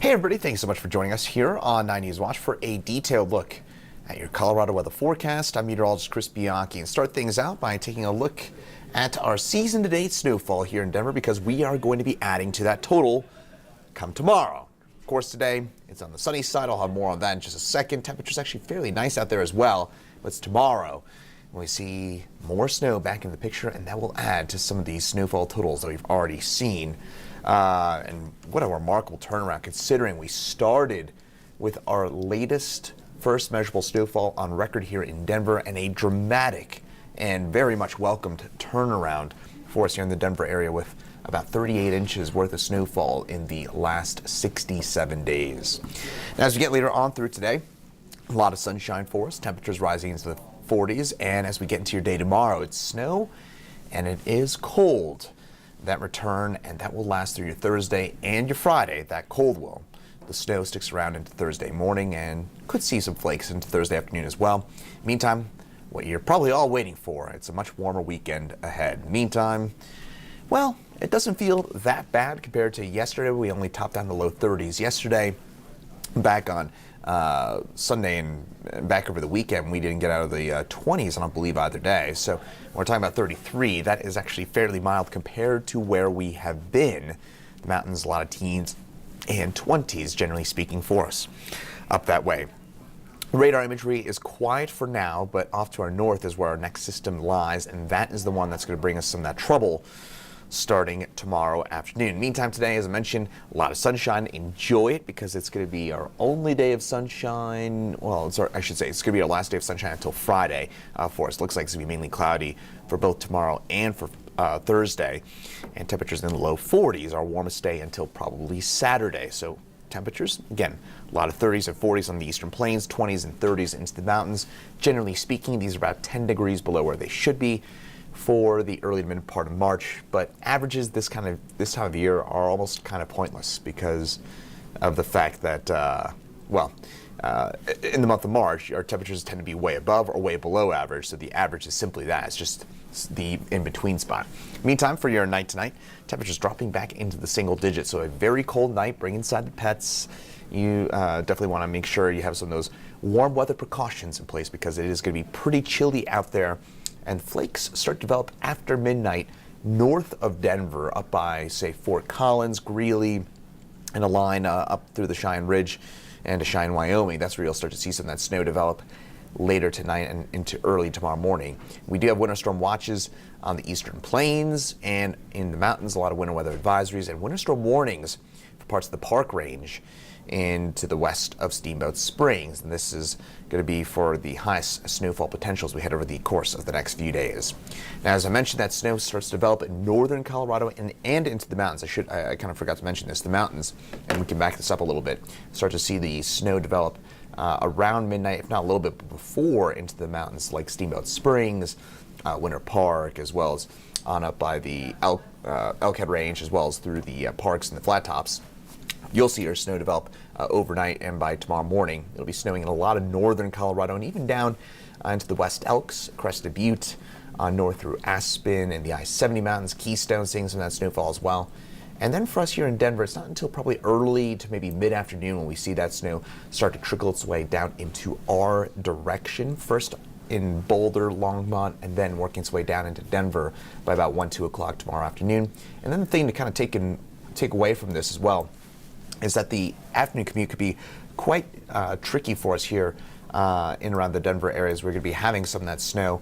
Hey everybody, thanks so much for joining us here on 9 News Watch for a detailed look at your Colorado weather forecast. I'm meteorologist Chris Bianchi, and start things out by taking a look at our season-to-date snowfall here in Denver, because we are going to be adding to that total come tomorrow. Of course, today it's on the sunny side. I'll have more on that in just a second. Temperature's actually fairly nice out there as well, but it's tomorrow when we see more snow back in the picture, and that will add to some of these snowfall totals that we've already seen. And what a remarkable turnaround, considering we started with our latest first measurable snowfall on record here in Denver, and a dramatic and very much welcomed turnaround for us here in the Denver area, with about 38 inches worth of snowfall in the last 67 days. Now, as we get later on through today, a lot of sunshine for us, temperatures rising into the 40s, and as we get into your day tomorrow, it's snow and it is cold. That return, and that will last through your Thursday and your Friday. That cold will. The snow sticks around into Thursday morning and could see some flakes into Thursday afternoon as well. Meantime, what you're probably all waiting for, it's a much warmer weekend ahead. Meantime, well, it doesn't feel that bad compared to yesterday. We only topped down the low 30s yesterday. Back on Sunday and back over the weekend, we didn't get out of the 20s, I don't believe, either day. So when we're talking about 33, that is actually fairly mild compared to where we have been. The mountains, a lot of teens and 20s, generally speaking, for us up that way. Radar imagery is quiet for now, but off to our north is where our next system lies, and that is the one that's going to bring us some of that trouble starting tomorrow afternoon. Meantime, today, as I mentioned, a lot of sunshine. Enjoy it, because it's going to be our only day of sunshine. Well, I should say it's going to be our last day of sunshine until Friday for us. Looks like it's going to be mainly cloudy for both tomorrow and for Thursday. And temperatures in the low 40s, our warmest day until probably Saturday. So temperatures, again, a lot of 30s and 40s on the eastern plains, 20s and 30s into the mountains. Generally speaking, these are about 10 degrees below where they should be for the early to mid part of March, but averages this time of year are almost kind of pointless, because of the fact that, in the month of March, our temperatures tend to be way above or way below average, so the average is simply that. It's just the in-between spot. Meantime, for your night tonight, temperatures dropping back into the single digits, so a very cold night. Bring inside the pets. You definitely want to make sure you have some of those warm weather precautions in place, because it is going to be pretty chilly out there. And flakes start to develop after midnight north of Denver, up by, say, Fort Collins, Greeley, and a line up through the Cheyenne Ridge and to Cheyenne, Wyoming. That's where you'll start to see some of that snow develop later tonight and into early tomorrow morning. We do have winter storm watches on the eastern plains and in the mountains, a lot of winter weather advisories and winter storm warnings for parts of the Park Range into the west of Steamboat Springs. And this is going to be for the highest snowfall potential as we head over the course of the next few days. Now, as I mentioned, that snow starts to develop in northern Colorado and into the mountains. I kind of forgot to mention this. The mountains, and we can back this up a little bit, start to see the snow develop around midnight, if not a little bit before, into the mountains like Steamboat Springs, Winter Park, as well as on up by the Elkhead Range, as well as through the parks and the flat tops. You'll see your snow develop overnight, and by tomorrow morning, it'll be snowing in a lot of northern Colorado and even down into the West Elks, Crested Butte, north through Aspen and the I-70 mountains, Keystone, seeing some of that snowfall as well. And then for us here in Denver, it's not until probably early to maybe mid-afternoon when we see that snow start to trickle its way down into our direction. First in Boulder, Longmont, and then working its way down into Denver by about 1, 2 o'clock tomorrow afternoon. And then the thing to kind of take away from this as well is that the afternoon commute could be quite tricky for us here in around the Denver areas. We're going to be having some of that snow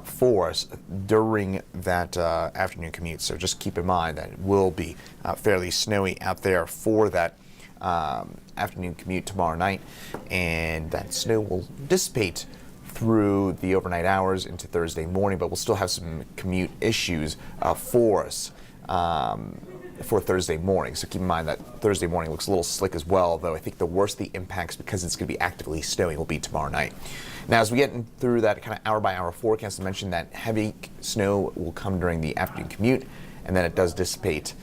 for us during that afternoon commute. So just keep in mind that it will be fairly snowy out there for that afternoon commute tomorrow night. And that snow will dissipate through the overnight hours into Thursday morning, but we'll still have some commute issues for us for Thursday morning. So keep in mind that Thursday morning looks a little slick as well, though I think the worst of the impacts, because it's going to be actively snowing, will be tomorrow night. Now, as we get through that kind of hour-by-hour forecast, I mentioned that heavy snow will come during the afternoon commute, and then it does dissipate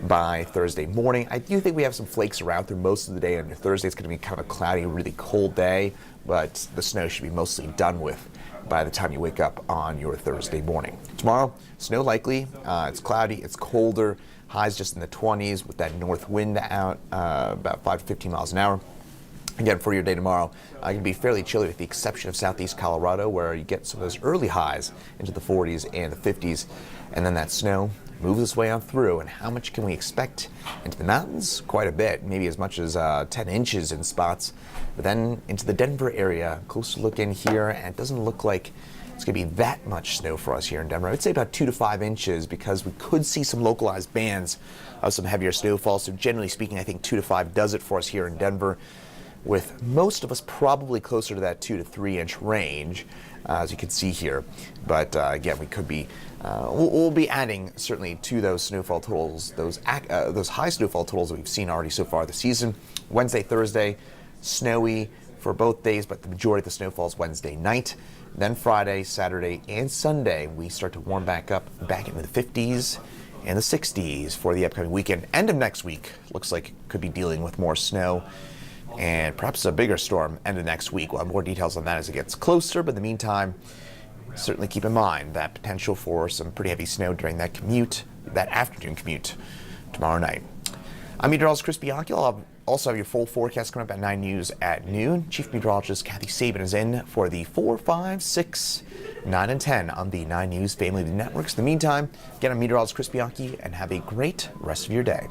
by Thursday morning. I do think we have some flakes around through most of the day. On Thursday, it's going to be kind of a cloudy, really cold day, but the snow should be mostly done with by the time you wake up on your Thursday morning. Tomorrow, snow likely. It's cloudy, it's colder. Highs just in the 20s with that north wind out about 5 to 15 miles an hour. Again, for your day tomorrow, going to be fairly chilly with the exception of southeast Colorado, where you get some of those early highs into the 40s and the 50s. And then that snow moves its way on through. And how much can we expect into the mountains? Quite a bit, maybe as much as 10 inches in spots. But then into the Denver area, closer look in here, and it doesn't look like it's going to be that much snow for us here in Denver. I would say about 2 to 5 inches because we could see some localized bands of some heavier snowfall. So generally speaking, I think 2 to 5 does it for us here in Denver, with most of us probably closer to that 2 to 3 inch range, as you can see here. But again, we could be, we'll be adding certainly to those snowfall totals, those high snowfall totals that we've seen already so far this season. Wednesday, Thursday, snowy for both days, but the majority of the snowfall is Wednesday night. Then Friday, Saturday, and Sunday, we start to warm back up, back into the 50s and the 60s for the upcoming weekend. End of next week looks like could be dealing with more snow and perhaps a bigger storm end of next week. We'll have more details on that as it gets closer, but in the meantime, certainly keep in mind that potential for some pretty heavy snow during that commute, that afternoon commute tomorrow night. I'm Meteorologist Chris Bianchi. I'll also have your full forecast coming up at 9 News at noon. Chief Meteorologist Kathy Sabin is in for the 4, 5, 6, 9, and 10 on the 9 News Family of Networks. In the meantime, again, I'm Meteorologist Chris Bianchi, and have a great rest of your day.